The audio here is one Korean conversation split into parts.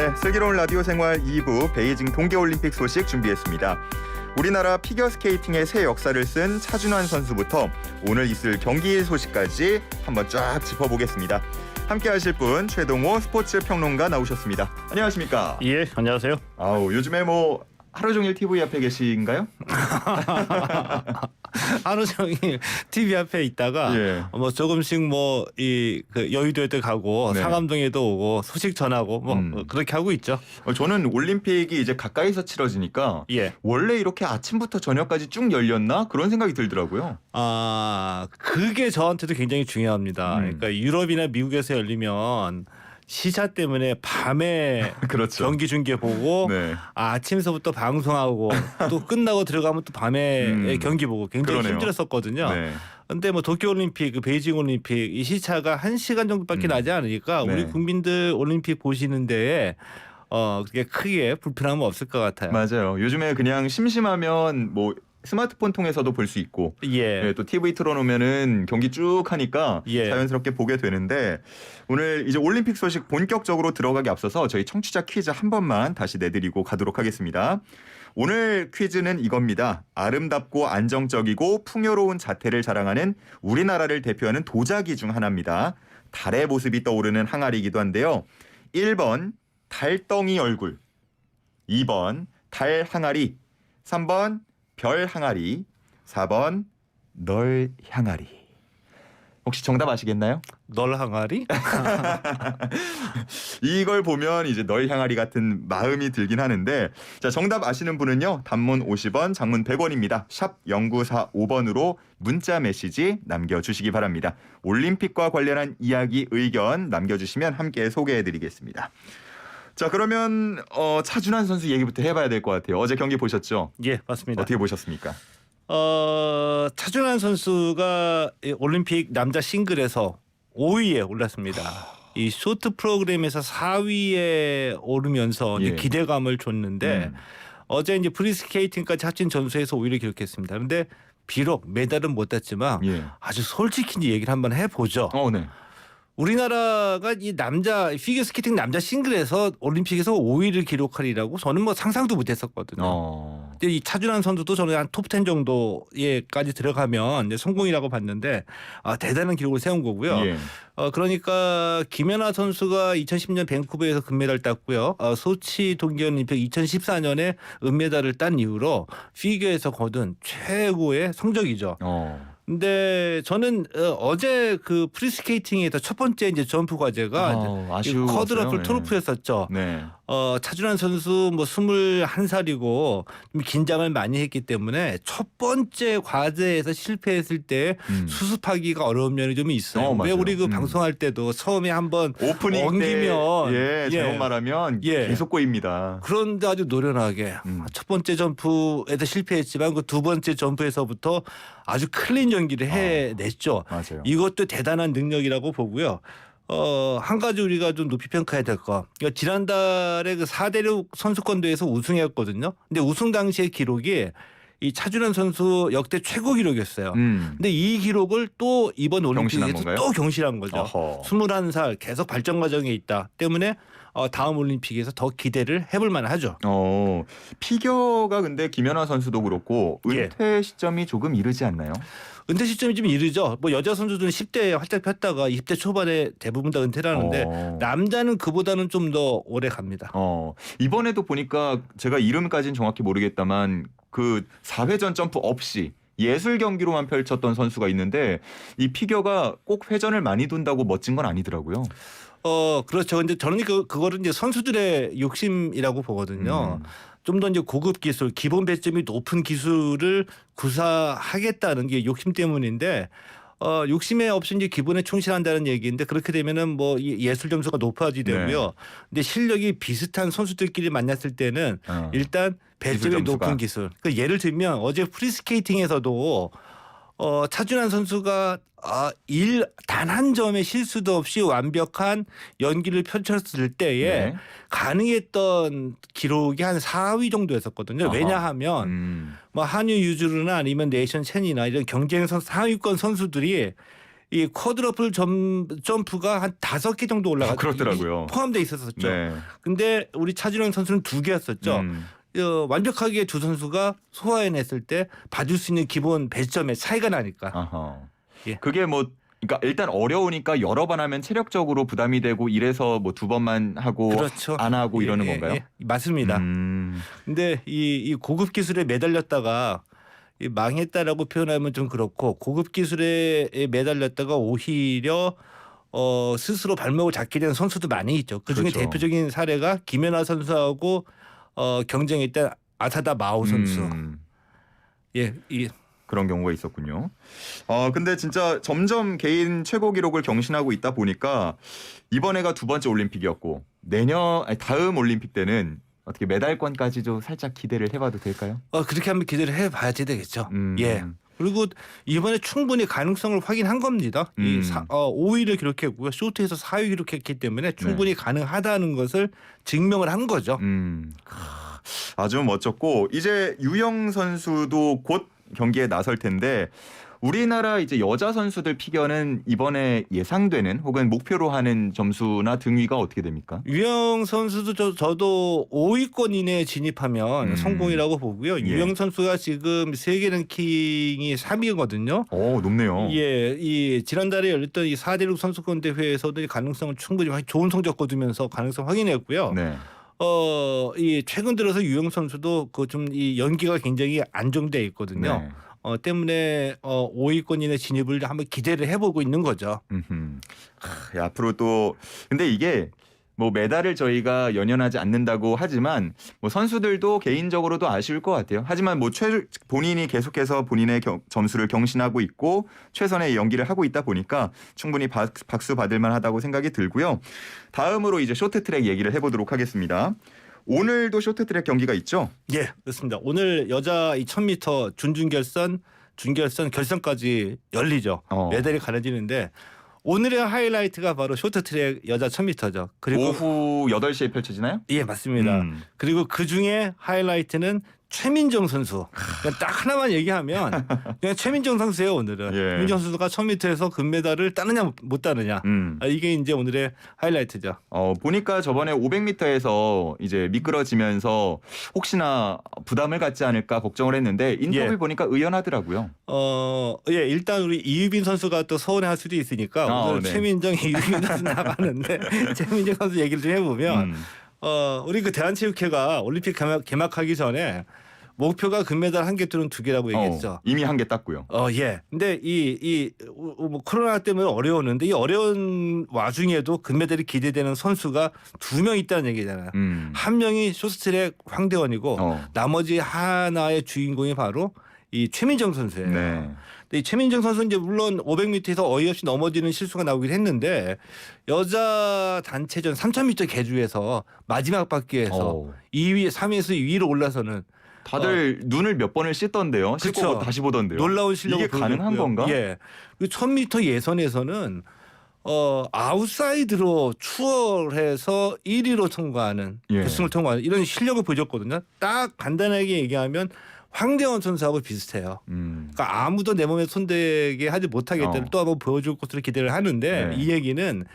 네, 슬기로운 라디오 생활 2부 베이징 동계올림픽 소식 준비했습니다. 우리나라 피겨스케이팅의 새 역사를 쓴 차준환 선수부터 오늘 있을 경기 소식까지 한번 쫙 짚어보겠습니다. 함께 하실 분 최동호 스포츠 평론가 나오셨습니다. 안녕하십니까? 예, 안녕하세요. 아우, 요즘에 뭐 하루 종일 TV 앞에 계신가요? 하루 종일 TV 앞에 있다가 예. 뭐 조금씩 뭐 이 그 여의도에도 가고 네. 상암동에도 오고 소식 전하고 뭐 그렇게 하고 있죠. 저는 올림픽이 이제 가까이서 치러지니까 예. 원래 이렇게 아침부터 저녁까지 쭉 열렸나 그런 생각이 들더라고요. 아, 그게 저한테도 굉장히 중요합니다. 그러니까 유럽이나 미국에서 열리면 시차 때문에 밤에 그렇죠. 경기 중계 보고 네. 아침서부터 방송하고 또 끝나고 들어가면 또 밤에 경기 보고 굉장히 그러네요. 힘들었었거든요. 네. 근데 뭐 도쿄올림픽, 그 베이징 올림픽 이 시차가 1시간 정도밖에 나지 않으니까 네. 우리 국민들 올림픽 보시는 데에 그게 크게 불편함은 없을 것 같아요. 맞아요. 요즘에 그냥 심심하면 뭐 스마트폰 통해서도 볼 수 있고 예. 네, 또 TV 틀어놓으면은 경기 쭉 하니까 예. 자연스럽게 보게 되는데 오늘 이제 올림픽 소식 본격적으로 들어가기 앞서서 저희 청취자 퀴즈 한 번만 다시 내드리고 가도록 하겠습니다. 오늘 퀴즈는 이겁니다. 아름답고 안정적이고 풍요로운 자태를 자랑하는 우리나라를 대표하는 도자기 중 하나입니다. 달의 모습이 떠오르는 항아리이기도 한데요. 1번 달덩이 얼굴, 2번 달 항아리, 3번 별 항아리, 4번 널 향아리. 혹시 정답 아시겠나요? 널 항아리? 이걸 보면 이제 널 향아리 같은 마음이 들긴 하는데 자, 정답 아시는 분은요. 단문 50원, 장문 100원입니다. 샵 0945번으로 문자 메시지 남겨주시기 바랍니다. 올림픽과 관련한 이야기, 의견 남겨주시면 함께 소개해드리겠습니다. 자, 그러면 차준환 선수 얘기부터 해봐야 될 것 같아요. 어제 경기 보셨죠? 예, 맞습니다. 어떻게 보셨습니까? 차준환 선수가 올림픽 남자 싱글에서 5위에 올랐습니다. 이 쇼트 프로그램에서 4위에 오르면서 이제 예. 기대감을 줬는데 어제 이제 프리스케이팅까지 합친 점수에서 5위를 기록했습니다. 그런데 비록 메달은 못 땄지만 예. 아주 솔직히 이제 얘기를 한번 해보죠. 네. 우리나라가 이 남자 피겨스케이팅 남자 싱글에서 올림픽에서 5위를 기록하리라고 저는 뭐 상상도 못했었거든요. 근데 이 차준환 선수도 저는 한 톱 10 정도에까지 들어가면 이제 성공이라고 봤는데 대단한 기록을 세운 거고요. 예. 그러니까 김연아 선수가 2010년 밴쿠버에서 금메달 땄고요. 소치 동계올림픽 2014년에 은메달을 딴 이후로 피겨에서 거둔 최고의 성적이죠. 근데 저는 어제 그 프리스케이팅에서 첫 번째 이제 점프 과제가 쿼드러플 토르프였었죠. 네. 차준환 선수 뭐 21살이고 좀 긴장을 많이 했기 때문에 첫 번째 과제에서 실패했을 때 수습하기가 어려운 면이 좀 있어요. 왜 우리 그 방송할 때도 처음에 한번 오프닝 옮기면 때 잘못 말하면 계속 꼬입니다. 그런데 아주 노련하게 첫 번째 점프에서 실패했지만 그 두 번째 점프에서부터 아주 클린 연기를 해냈죠. 맞아요. 이것도 대단한 능력이라고 보고요. 한 가지 우리가 좀 높이 평가해야 될 거. 그러니까 지난달에 그 4대륙 선수권대회에서 우승했거든요. 근데 우승 당시의 기록이 이 차준환 선수 역대 최고 기록이었어요. 근데 이 기록을 또 이번 올림픽에서 또 경신한 거죠. 21살 계속 발전 과정에 있다 때문에 다음 올림픽에서 더 기대를 해볼 만하죠. 피겨가 근데 김연아 선수도 그렇고 은퇴 시점이 조금 이르지 않나요? 은퇴 시점이 좀 이르죠. 뭐 여자 선수들은 10대에 활짝 폈다가 20대 초반에 대부분 다 은퇴를 하는데 남자는 그보다는 좀 더 오래 갑니다. 이번에도 보니까 제가 이름까지는 정확히 모르겠다만 그 4회전 점프 없이 예술 경기로만 펼쳤던 선수가 있는데 이 피겨가 꼭 회전을 많이 돈다고 멋진 건 아니더라고요. 그렇죠. 근데 저는 그거를 이제 선수들의 욕심이라고 보거든요. 좀 더 이제 고급 기술, 기본 배점이 높은 기술을 구사하겠다는 게 욕심 때문인데 욕심에 없이 이제 기본에 충실한다는 얘기인데 그렇게 되면은 뭐 예술 점수가 높아지게 되고요. 근데 실력이 비슷한 선수들끼리 만났을 때는 일단 배점이 높은 기술. 그러니까 예를 들면 어제 프리스케이팅에서도 차준환 선수가 단 한 점의 실수도 없이 완벽한 연기를 펼쳤을 때에 가능했던 기록이 한 4위 정도였었거든요. 왜냐하면 뭐 한유 유주르나 아니면 네이션 첸이나 이런 경쟁선 상위권 선수들이 이 쿼드러플 점프가 한 5개 정도 올라가 그렇더라고요. 포함돼 있었었죠. 네. 근데 우리 차준영 선수는 2개였었죠. 완벽하게 두 선수가 소화해냈을 때 받을 수 있는 기본 배점의 차이가 나니까. 아하. 예. 그게 뭐 그러니까 일단 어려우니까 여러 번 하면 체력적으로 부담이 되고 이래서 뭐 2번만 하고 그렇죠. 안 하고 이러는 예, 건가요? 예, 맞습니다. 근데 이 고급 기술에 매달렸다가 이 망했다라고 표현하면 좀 그렇고 고급 기술에 매달렸다가 오히려 스스로 발목을 잡게 되는 선수도 많이 있죠. 그중에 그렇죠. 대표적인 사례가 김연아 선수하고 경쟁했던 아사다 마오 선수. 예, 그런 경우가 있었군요. 근데 진짜 점점 개인 최고 기록을 경신하고 있다 보니까 이번에가 2번째 올림픽이었고 다음 올림픽 때는 어떻게 메달권까지도 살짝 기대를 해봐도 될까요? 그렇게 한번 기대를 해봐야지 되겠죠. 예. 그리고 이번에 충분히 가능성을 확인한 겁니다. 5위를 기록했고요. 쇼트에서 4위 기록했기 때문에 충분히 가능하다는 것을 증명을 한 거죠. 아주 멋졌고 이제 유영 선수도 곧 경기에 나설 텐데 우리나라 이제 여자 선수들 피겨는 이번에 예상되는 혹은 목표로 하는 점수나 등위가 어떻게 됩니까? 유영 선수도 저도 5위권 이내에 진입하면 성공이라고 보고요. 예. 유영 선수가 지금 세계 랭킹이 3위거든요. 높네요. 예, 이 지난달에 열렸던 이 4대륙 선수권 대회에서도 이 가능성을 충분히 좋은 성적 거두면서 가능성 확인했고요. 네. 이 최근 들어서 유영 선수도 그 좀 이 연기가 굉장히 안정돼 있거든요. 네. 때문에 5위권 이내 진입을 한번 기대를 해보고 있는 거죠. 앞으로 또 근데 이게 뭐 메달을 저희가 연연하지 않는다고 하지만 뭐 선수들도 개인적으로도 아쉬울 것 같아요. 하지만 뭐 본인이 계속해서 본인의 점수를 경신하고 있고 최선의 연기를 하고 있다 보니까 충분히 박수 받을 만하다고 생각이 들고요. 다음으로 이제 쇼트트랙 얘기를 해보도록 하겠습니다. 오늘도 쇼트트랙 경기가 있죠? 예, 그렇습니다. 오늘 여자 2000m 준결선, 결선까지 열리죠. 메달이 가려지는데 오늘의 하이라이트가 바로 쇼트트랙 여자 1000m죠. 그리고 오후 8시에 펼쳐지나요? 예, 맞습니다. 그리고 그 중에 하이라이트는 최민정 선수. 그냥 딱 하나만 얘기하면 그냥 최민정 선수예요 오늘은. 예. 최민정 선수가 1000m에서 금메달을 따느냐 못 따느냐. 이게 이제 오늘의 하이라이트죠. 보니까 저번에 500m에서 이제 미끄러지면서 혹시나 부담을 갖지 않을까 걱정을 했는데 인터뷰 보니까 의연하더라고요. 예, 일단 우리 이유빈 선수가 또 서운해할 수도 있으니까 오늘 네. 최민정, 이유빈 선수 나가는데 최민정 선수 얘기를 좀 해보면 우리 그 대한체육회가 올림픽 개막하기 전에 목표가 금메달 1개 또는 2개라고 얘기했죠. 이미 1개 땄고요. 예. 근데 뭐 코로나 때문에 어려웠는데 이 어려운 와중에도 금메달이 기대되는 선수가 2명 있다는 얘기잖아요. 한 명이 쇼트트랙 황대원이고 나머지 하나의 주인공이 바로 이 최민정 선수예요. 네. 근데 이 최민정 선수는 이제 물론 500m에서 어이없이 넘어지는 실수가 나오긴 했는데 여자 단체전 3000m 계주에서 마지막 바퀴에서 2위, 3위에서 2위로 올라서는 다들 눈을 몇 번을 씻던데요. 씻고 그쵸. 다시 보던데요. 놀라운 실력을 이게 가능한 건가? 예. 그 1000m 예선에서는 아웃사이드로 추월해서 1위로 통과하는 결승을 통과하는 이런 실력을 보여줬거든요. 딱 간단하게 얘기하면 황대원 선수하고 비슷해요. 그러니까 아무도 내 몸에 손대게 하지 못하겠다는 또 한번 보여줄 것으로 기대를 하는데 이 얘기는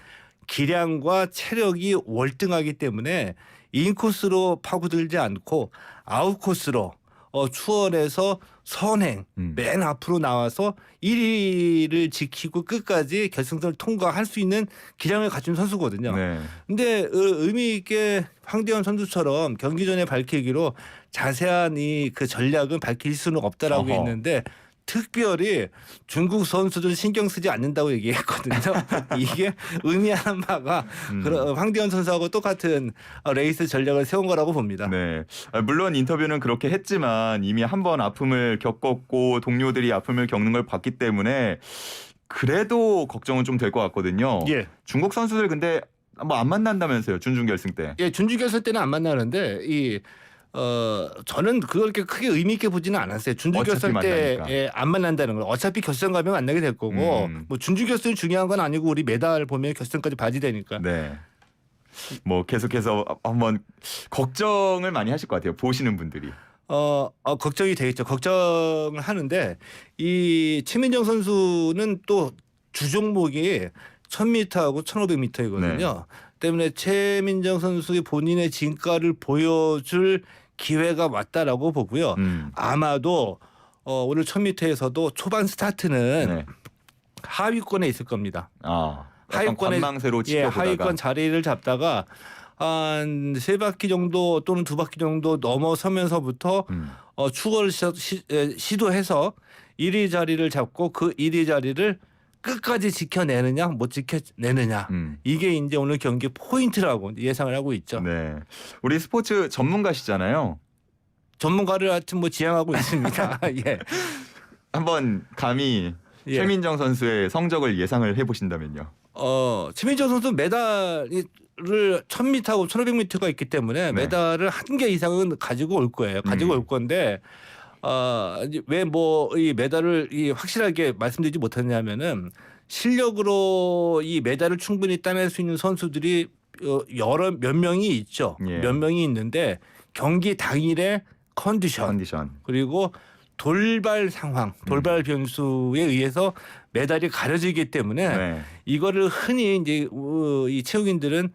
기량과 체력이 월등하기 때문에 인코스로 파고들지 않고 아웃코스로 추월해서 선행 맨 앞으로 나와서 1위를 지키고 끝까지 결승선을 통과할 수 있는 기량을 갖춘 선수거든요. 근데 의미 있게 황대현 선수처럼 경기 전에 밝히기로 자세한 그 전략은 밝힐 수는 없다라고 했는데 특별히 중국 선수들 신경 쓰지 않는다고 얘기했거든요. 이게 의미하는 바가 황대현 선수하고 똑같은 레이스 전략을 세운 거라고 봅니다. 네, 물론 인터뷰는 그렇게 했지만 이미 한 번 아픔을 겪었고 동료들이 아픔을 겪는 걸 봤기 때문에 그래도 걱정은 좀 될 것 같거든요. 예. 중국 선수들 근데 뭐 안 만난다면서요, 준중 결승 때? 예, 준중 결승 때는 안 만나는데 저는 그렇게 크게 의미 있게 보지는 않았어요. 준중 결승 때 안 만난다는 걸. 어차피 결승 가면 만나게 될 거고 뭐 준중 결승이 중요한 건 아니고 우리 메달 보면 결승까지 봐야 되니까. 네. 뭐 계속해서 한번 걱정을 많이 하실 것 같아요. 보시는 분들이. 걱정이 되겠죠. 걱정을 하는데 이 최민정 선수는 또 주 종목이 1000m하고 1500m이거든요. 때문에 최민정 선수의 본인의 진가를 보여줄 기회가 왔다라고 보고요. 아마도 오늘 1000m에서도 초반 스타트는 네. 하위권에 있을 겁니다. 하위권에 관망세로 지켜보다가 하위권 자리를 잡다가 한 3바퀴 정도 또는 2바퀴 정도 넘어서면서부터 추월을 시도해서 1위 자리를 잡고 그 1위 자리를 끝까지 지켜내느냐 못 지켜내느냐 이게 이제 오늘 경기 포인트라고 예상을 하고 있죠. 네. 우리 스포츠 전문가시잖아요. 전문가를 하여튼 뭐 지향하고 있습니다. 예. 한번 감히 예. 최민정 선수의 성적을 예상을 해보신다면요. 최민정 선수 메달을 1000m하고 1500m가 있기 때문에 메달을 한 개 이상은 가지고 올 거예요. 가지고 올 건데 왜 뭐 이 메달을 확실하게 말씀드리지 못했냐면은 실력으로 이 메달을 충분히 따낼 수 있는 선수들이 몇 명이 있죠. 예. 몇 명이 있는데 경기 당일의 컨디션. 그리고 돌발 상황, 돌발 변수에 의해서 메달이 가려지기 때문에 이거를 흔히 이제 이 체육인들은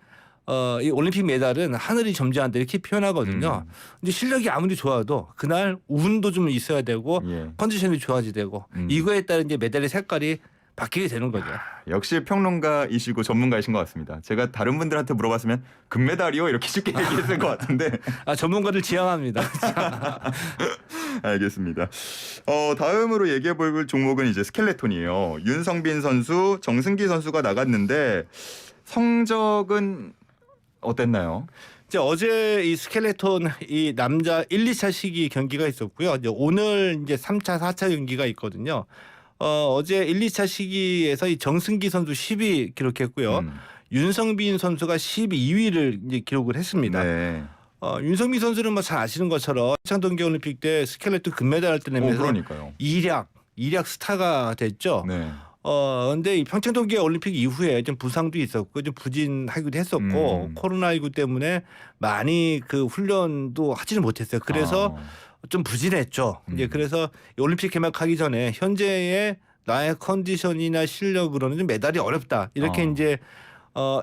이 올림픽 메달은 하늘이 점지한다 이렇게 표현하거든요. 근데 실력이 아무리 좋아도 그날 운도 좀 있어야 되고 컨디션이 좋아지야 되고 이거에 따른 이제 메달의 색깔이 바뀌게 되는 거죠. 역시 평론가이시고 전문가이신 것 같습니다. 제가 다른 분들한테 물어봤으면 금메달이요 이렇게 쉽게 얘기했을 것 같은데. 전문가를 지향합니다. 알겠습니다. 다음으로 얘기해볼 종목은 이제 스켈레톤이에요. 윤성빈 선수, 정승기 선수가 나갔는데 성적은 어땠나요? 어제 이 스켈레톤 이 남자 1, 2차 시기 경기가 있었고요. 이제 오늘 이제 3차, 4차 경기가 있거든요. 어제 1, 2차 시기에서 이 정승기 선수 10위 기록했고요. 윤성빈 선수가 12위를 이제 기록을 했습니다. 윤성빈 선수는 뭐 잘 아시는 것처럼 평창 동계올림픽 때 스켈레톤 금메달을 따내면서 일약 스타가 됐죠. 근데 이 평창 동계올림픽 이후에 좀 부상도 있었고 좀 부진하기도 했었고 코로나19 때문에 많이 그 훈련도 하지는 못했어요. 그래서 좀 부진했죠. 이제 그래서 올림픽 개막하기 전에 현재의 나의 컨디션이나 실력으로는 좀 메달이 어렵다 이렇게 이제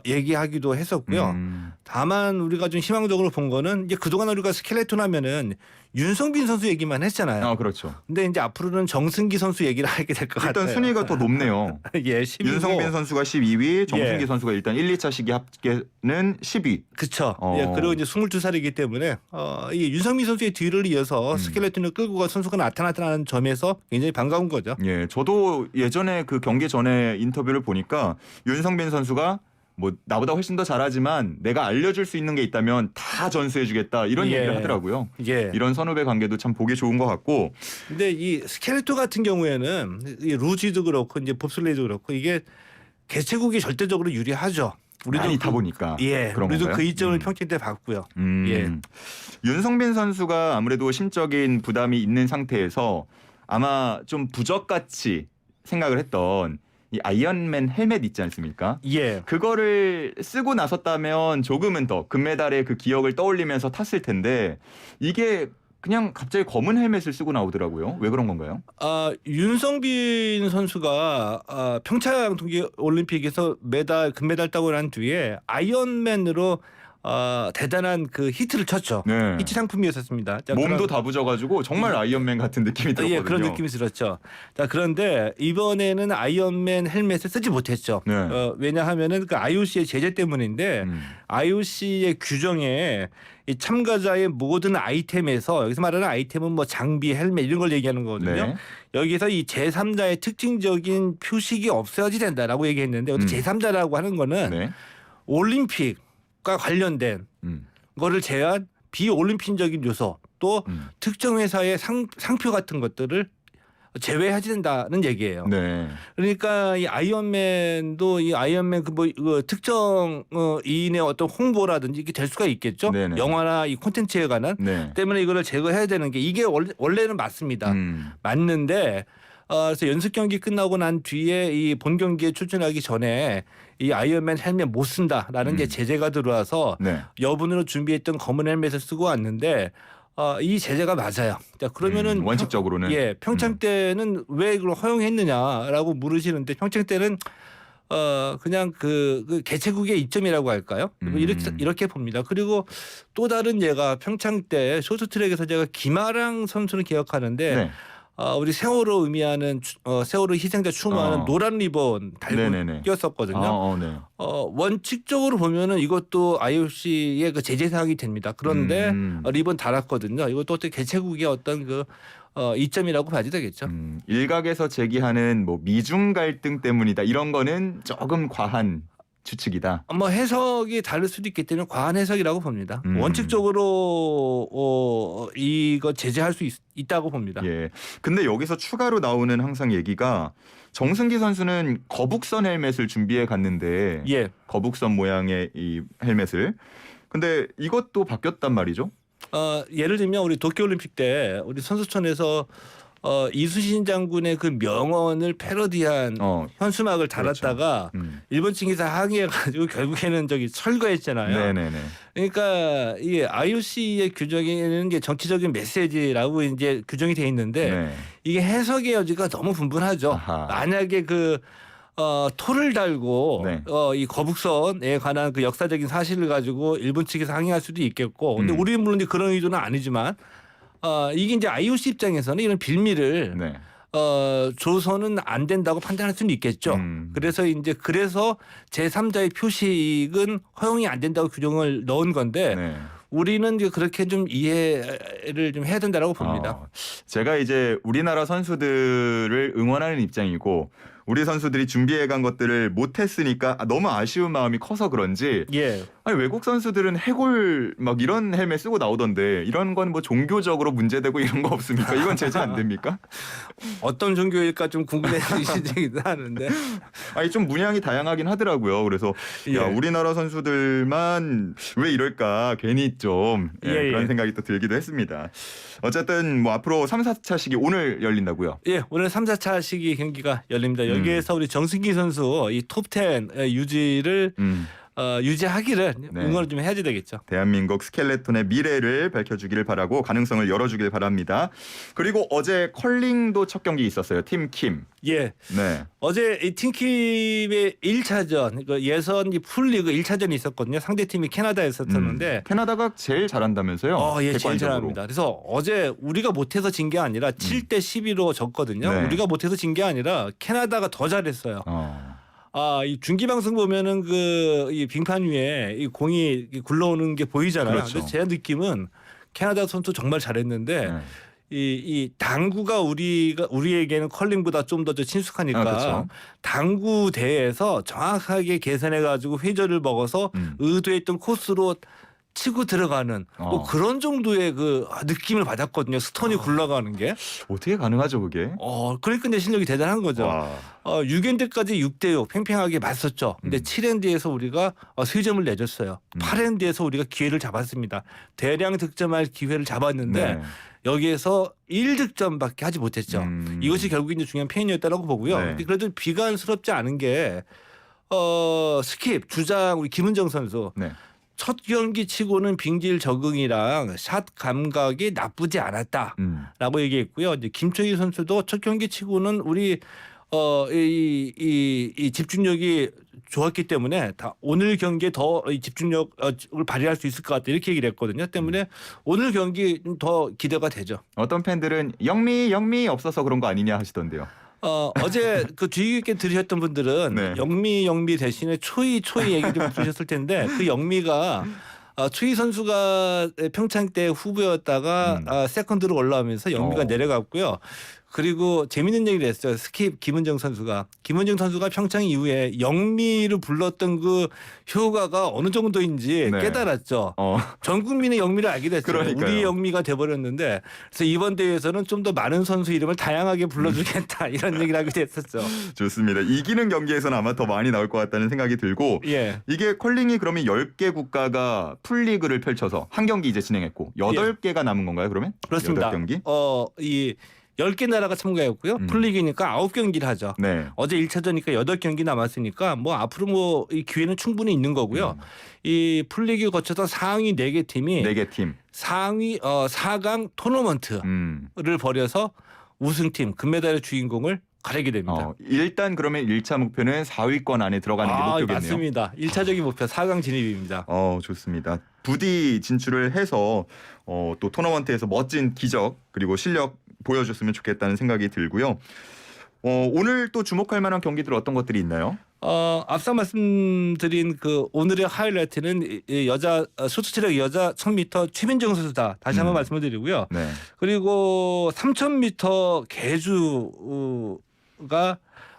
얘기하기도 했었고요. 다만 우리가 좀 희망적으로 본 거는 이제 그동안 우리가 스켈레톤 하면은 윤성빈 선수 얘기만 했잖아요. 그렇죠. 근데 이제 앞으로는 정승기 선수 얘기를 하게 될 것 같아요. 일단 순위가 더 높네요. 예, 10위고. 윤성빈 선수가 12위, 정승기 선수가 일단 1, 2차 시기 합계는 10위. 그렇죠. 예, 그리고 이제 22살이기 때문에 이 윤성빈 선수의 뒤를 이어서 스켈레톤을 끌고 간 선수가 나타났다는 점에서 굉장히 반가운 거죠. 예, 저도 예전에 그 경기 전에 인터뷰를 보니까 윤성빈 선수가 뭐 나보다 훨씬 더 잘하지만 내가 알려줄 수 있는 게 있다면 다 전수해주겠다 이런 얘기를 하더라고요. 이런 선후배 관계도 참 보기 좋은 것 같고. 근데 이 스켈레톤 같은 경우에는 이 루지도 그렇고 이제 봅슬레이도 그렇고 이게 개최국이 절대적으로 유리하죠. 우리도 많이 타 보니까. 그런 우리도 건가요? 그 이점을 평창 때 봤고요. 윤성빈 선수가 아무래도 심적인 부담이 있는 상태에서 아마 좀 부적같이 생각을 했던 이 아이언맨 헬멧 있지 않습니까? 그거를 쓰고 나섰다면 조금은 더 금메달의 그 기억을 떠올리면서 탔을 텐데 이게 그냥 갑자기 검은 헬멧을 쓰고 나오더라고요. 왜 그런 건가요? 윤성빈 선수가 평창 동계올림픽에서 금메달 따고 난 뒤에 아이언맨으로 대단한 그 히트를 쳤죠. 히트 상품이었습니다. 몸도 다부져가지고 정말 아이언맨 같은 느낌이 들었거든요. 그런 느낌이 들었죠. 자, 그런데 이번에는 아이언맨 헬멧을 쓰지 못했죠. 왜냐하면은 그 IOC의 제재 때문인데 IOC의 규정에 이 참가자의 모든 아이템에서 여기서 말하는 아이템은 뭐 장비, 헬멧 이런 걸 얘기하는 거거든요. 여기서 이 제3자의 특징적인 표식이 없어야지 된다라고 얘기했는데 제3자라고 하는 거는 올림픽 과 관련된 거를 제한 비올림픽적인 요소 또 특정 회사의 상표 같은 것들을 제외해야 된다는 얘기예요. 그러니까 이 아이언맨도 이 아이언맨 그 특정 이인의 어떤 홍보라든지 이게 될 수가 있겠죠. 영화나 이 콘텐츠에 관한 때문에 이거를 제거해야 되는 게 이게 원래는 맞습니다. 맞는데 그래서 연습 경기 끝나고 난 뒤에 이 본 경기에 출전하기 전에 이 아이언맨 헬멧 못 쓴다라는 게 제재가 들어와서 여분으로 준비했던 검은 헬멧을 쓰고 왔는데 이 제재가 맞아요. 자, 그러면은 원칙적으로는 평창 때는 왜 이걸 허용했느냐라고 물으시는데 평창 때는 그냥 그 개최국의 이점이라고 할까요? 뭐 이렇게 봅니다. 그리고 또 다른 예가 평창 때 쇼트트랙에서 제가 김아랑 선수를 기억하는데 네. 우리 세월호 의미하는 세월호 희생자 추모하는 노란 리본 달고 네네네. 뛰었었거든요. 네. 원칙적으로 보면은 이것도 IOC의 그 제재 사항이 됩니다. 그런데 리본 달았거든요. 이것도 어떻게 개최국의 어떤 그 이점이라고 봐야 되겠죠. 일각에서 제기하는 뭐 미중 갈등 때문이다 이런 거는 조금 과한 추측이다. 뭐 해석이 다를 수도 있기 때문에 과한 해석이라고 봅니다. 원칙적으로 이거 제재할 수 있다고 봅니다. 예. 근데 여기서 추가로 나오는 항상 얘기가 정승기 선수는 거북선 헬멧을 준비해 갔는데 예. 거북선 모양의 이 헬멧을. 근데 이것도 바뀌었단 말이죠. 예를 들면 우리 도쿄올림픽 때 우리 선수촌에서 이순신 장군의 그 명언을 패러디한 현수막을 달았다가 일본 측에서 항의해가지고 결국에는 저기 철거했잖아요. 네네네. 그러니까 이 IOC의 규정에는 이게 정치적인 메시지라고 이제 규정이 돼 있는데 네. 이게 해석의 여지가 너무 분분하죠. 아하. 만약에 그 토를 달고 네. 이 거북선에 관한 그 역사적인 사실을 가지고 일본 측에서 항의할 수도 있겠고, 근데 우리는 물론 이제 그런 의도는 아니지만 이게 이제 IOC 입장에서는 이런 빌미를 네. 줘서는 안 된다고 판단할 수는 있겠죠. 그래서 제3자의 표식은 허용이 안 된다고 규정을 넣은 건데 네. 우리는 이제 그렇게 좀 이해를 좀 해야 된다라고 봅니다. 제가 이제 우리나라 선수들을 응원하는 입장이고 우리 선수들이 준비해 간 것들을 못했으니까 너무 아쉬운 마음이 커서 그런지 예. 아니 외국 선수들은 해골 막 이런 헬멧 쓰고 나오던데 이런 건 뭐 종교적으로 문제되고 이런 거 없습니까? 이건 제재 안 됩니까? 어떤 종교일까 좀 궁금해지기도 하는데. 아니 좀 문양이 다양하긴 하더라고요. 그래서 예. 야, 우리나라 선수들만 왜 이럴까 괜히 좀 그런 생각이 또 들기도 했습니다. 어쨌든 뭐 앞으로 3, 4차 시기 오늘 열린다고요? 예, 오늘 3, 4차 시기 경기가 열립니다. 여기에서 우리 정승기 선수 이 톱10 유지를 유지하기를 응원을 좀 해야지 되겠죠. 대한민국 스켈레톤의 미래를 밝혀주기를 바라고 가능성을 열어주길 바랍니다. 그리고 어제 컬링도 첫 경기 있었어요. 팀 킴. 예. 네. 어제 이 팀킴의 1차전 그 예선 풀리그 1차전이 있었거든요. 상대팀이 캐나다였었는데 캐나다가 제일 잘한다면서요? 예, 제일 객관적으로. 잘합니다. 그래서 어제 우리가 못해서 진 게 아니라 7대 12로 졌거든요. 네. 우리가 못해서 진 게 아니라 캐나다가 더 잘했어요. 이 중계 방송 보면은 이 빙판 위에 이 공이 굴러오는 게 보이잖아요. 그렇죠. 근데 제 느낌은 캐나다 선수 정말 잘했는데 네. 이 당구가 우리에게는 컬링보다 좀 더 친숙하니까 그렇죠. 당구 대회에서 정확하게 계산해 가지고 회전을 먹어서 의도했던 코스로 치고 들어가는 뭐 그런 정도의 그 느낌을 받았거든요. 스톤이 굴러가는 게. 어떻게 가능하죠 그게? 그러니까 이제 실력이 대단한 거죠. 와. 6엔드까지 6대6 팽팽하게 맞섰죠. 근데 7엔드에서 우리가 3점을 내줬어요. 8엔드에서 우리가 기회를 잡았습니다. 대량 득점할 기회를 잡았는데 네. 여기에서 1득점밖에 하지 못했죠. 이것이 결국 이제 중요한 페인이었다고 보고요. 네. 그래도 비관스럽지 않은 게 스킵 주장 우리 김은정 선수. 네. 첫 경기 치고는 빙질 적응이랑 샷 감각이 나쁘지 않았다라고 얘기했고요. 이제 김초희 선수도 첫 경기 치고는 우리 이 집중력이 좋았기 때문에 오늘 경기에 더 집중력을 발휘할 수 있을 것 같다 이렇게 얘기를 했거든요. 때문에 오늘 경기 더 기대가 되죠. 어떤 팬들은 영미 없어서 그런 거 아니냐 하시던데요. 어제 그 주의 깊게 들으셨던 분들은 네. 영미 대신에 초이 얘기 좀 들으셨을 텐데 그 영미가 초이 선수가 평창 때 후보였다가 세컨드로 올라오면서 영미가 내려갔고요. 그리고 재밌는 얘기를 했어요. 스킵 김은정 선수가 평창 이후에 영미를 불렀던 그 효과가 어느 정도인지 네. 깨달았죠. 전 국민의 영미를 알게 됐죠. 그러니까요. 우리 영미가 돼버렸는데 그래서 이번 대회에서는 좀 더 많은 선수 이름을 다양하게 불러주겠다 이런 얘기를 하게 됐었죠. 좋습니다. 이기는 경기에서는 아마 더 많이 나올 것 같다는 생각이 들고 예. 이게 컬링이 그러면 10개 국가가 풀리그를 펼쳐서 한 경기 이제 진행했고 8개가 남은 건가요 그러면? 그렇습니다. 8경기? 이 10개 나라가 참가했고요. 풀리기니까 9경기를 하죠. 네. 어제 1차전이니까 8경기 남았으니까 뭐 앞으로 뭐 이 기회는 충분히 있는 거고요. 이 풀리기 거쳐서 상위 4개 팀이 4개 팀. 상위 4강 토너먼트를 벌여서 우승팀 금메달의 주인공을 가리게 됩니다. 일단 그러면 1차 목표는 4위권 안에 들어가는 게 목표겠네요. 맞습니다. 1차적인 목표 4강 진입입니다. 좋습니다. 부디 진출을 해서 또 토너먼트에서 멋진 기적 그리고 실력 보여줬으면 좋겠다는 생각이 들고요. 오늘 또 주목할 만한 경기들 어떤 것들이 있나요? 앞서 말씀드린 그 오늘의 하이라이트는 여자 쇼트트랙 여자 1000m 최민정 선수다. 다시 한번 말씀을 드리고요. 네. 그리고 3000m 계주가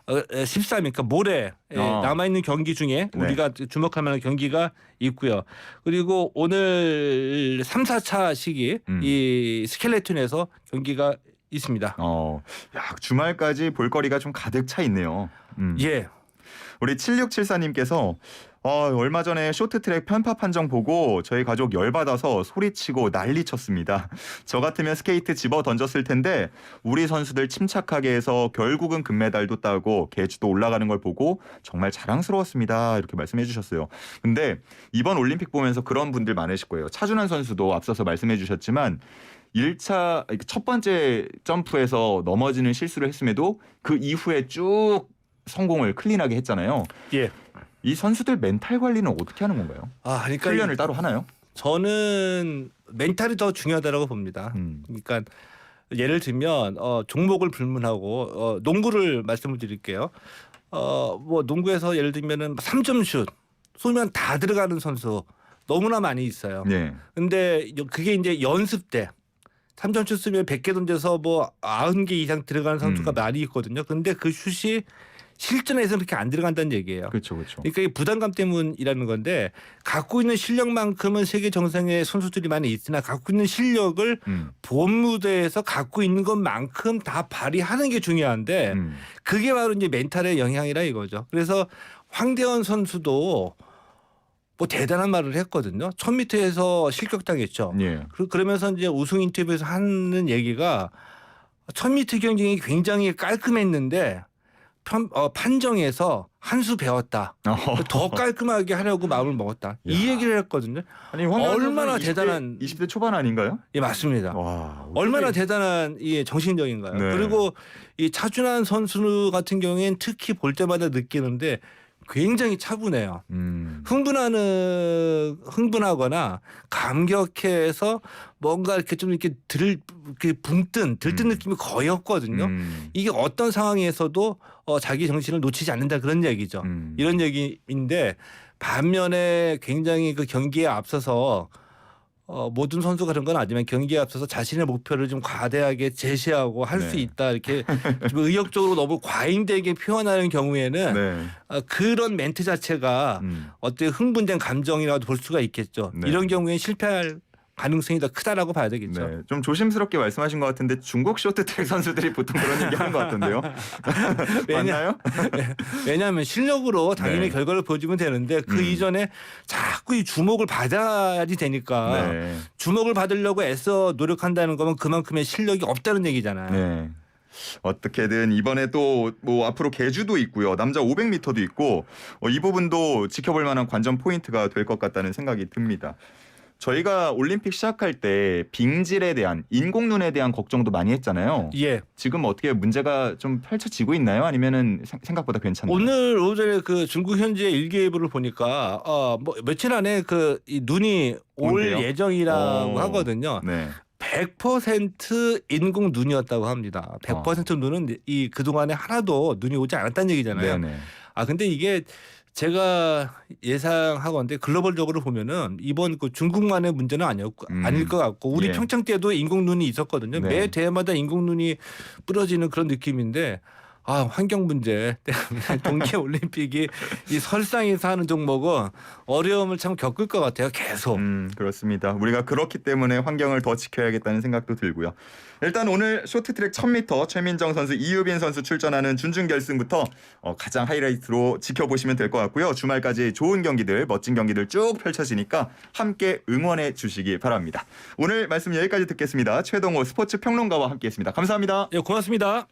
13일 그러니까 모레 남아있는 경기 중에 우리가 주목할 만한 경기가 있고요. 그리고 오늘 3, 4차 시기 이 스켈레톤에서 경기가 있습니다. 주말까지 볼거리가 좀 가득 차 있네요. 예. 우리 7674님께서 얼마 전에 쇼트트랙 편파 판정 보고 저희 가족 열받아서 소리치고 난리쳤습니다. 저 같으면 스케이트 집어 던졌을 텐데 우리 선수들 침착하게 해서 결국은 금메달도 따고 계주도 올라가는 걸 보고 정말 자랑스러웠습니다. 이렇게 말씀해 주셨어요. 근데 이번 올림픽 보면서 그런 분들 많으실 거예요. 차준환 선수도 앞서서 말씀해 주셨지만 1차 첫 번째 점프에서 넘어지는 실수를 했음에도 그 이후에 쭉 성공을 클린하게 했잖아요. 예. 이 선수들 멘탈 관리는 어떻게 하는 건가요? 그러니까 훈련을 따로 하나요? 저는 멘탈이 더 중요하다고 봅니다. 그러니까 예를 들면 종목을 불문하고 농구를 말씀을 드릴게요. 뭐 농구에서 예를 들면은 3점 슛 쏘면 다 들어가는 선수 너무나 많이 있어요. 네. 근데 그게 이제 연습 때 3점 슛 쓰면 100개 던져서 뭐 90개 이상 들어가는 선수가 많이 있거든요. 근데 그 슛이 실전에서 그렇게 안 들어간다는 얘기예요. 그렇죠, 그렇죠. 그러니까 이 부담감 때문이라는 건데 갖고 있는 실력만큼은 세계 정상의 선수들이 많이 있으나 갖고 있는 실력을 본 무대에서 갖고 있는 것만큼 다 발휘하는 게 중요한데 그게 바로 이제 멘탈의 영향이라 이거죠. 그래서 황대헌 선수도 뭐 대단한 말을 했거든요. 1000m에서 실격당했죠. 예. 그러면서 이제 우승 인터뷰에서 하는 얘기가 1000m 경쟁이 굉장히 깔끔했는데 판정에서 한 수 배웠다. 더 깔끔하게 하려고 마음을 먹었다. 이 얘기를 했거든요. 아니 얼마나 대단한 20대 초반 아닌가요? 예, 맞습니다. 와, 얼마나 대단한 정신력인가요. 네. 그리고 이 차준환 선수 같은 경우에는 특히 볼 때마다 느끼는데 굉장히 차분해요. 흥분하거나 감격해서 뭔가 이렇게 좀 이렇게 들뜬 느낌이 거의 없거든요. 이게 어떤 상황에서도 자기 정신을 놓치지 않는다 그런 얘기죠. 이런 얘기인데 반면에 굉장히 그 경기에 앞서서 모든 선수가 그런 건 아니지만 경기에 앞서서 자신의 목표를 좀 과대하게 제시하고 할 수 있다 이렇게 좀 의욕적으로 너무 과잉되게 표현하는 경우에는 그런 멘트 자체가 어떤 흥분된 감정이라도 볼 수가 있겠죠. 이런 경우에 실패할 가능성이 더 크다라고 봐야 되겠죠. 네, 좀 조심스럽게 말씀하신 것 같은데 중국 쇼트트랙 선수들이 보통 그런 얘기하는 것 같던데요. 맞나요? 왜냐하면 실력으로 당연히 결과를 보여주면 되는데 그 이전에 자꾸 이 주목을 받아야지 되니까 주목을 받으려고 애써 노력한다는 거면 그만큼의 실력이 없다는 얘기잖아요. 네. 어떻게든 이번에 또 뭐 앞으로 계주도 있고요. 남자 500m도 있고 이 부분도 지켜볼 만한 관전 포인트가 될 것 같다는 생각이 듭니다. 저희가 올림픽 시작할 때 빙질에 대한 인공눈에 대한 걱정도 많이 했잖아요. 예. 지금 어떻게 문제가 좀 펼쳐지고 있나요? 아니면은 생각보다 괜찮나요? 오늘 오전에 그 중국 현지의 일기예보를 보니까 뭐 며칠 안에 이 눈이 올 온대요? 예정이라고 하거든요. 네. 100% 인공 눈이었다고 합니다. 100% 눈은 이 그동안에 하나도 눈이 오지 않았다는 얘기잖아요. 네네. 근데 이게 제가 예상하건데 글로벌적으로 보면은 이번 그 중국만의 문제는 아닐 것 같고 우리 평창 때도 인공 눈이 있었거든요. 매 대회마다 인공 눈이 뿌려지는 그런 느낌인데 환경 문제 때문에 동계 올림픽이 이 설상에서 하는 종목은 어려움을 참 겪을 것 같아요. 계속. 그렇습니다. 우리가 그렇기 때문에 환경을 더 지켜야겠다는 생각도 들고요. 일단 오늘 쇼트트랙 1000m 최민정 선수, 이유빈 선수 출전하는 준중결승부터 가장 하이라이트로 지켜보시면 될 것 같고요. 주말까지 좋은 경기들, 멋진 경기들 쭉 펼쳐지니까 함께 응원해 주시기 바랍니다. 오늘 말씀 여기까지 듣겠습니다. 최동호 스포츠 평론가와 함께했습니다. 감사합니다. 예, 고맙습니다.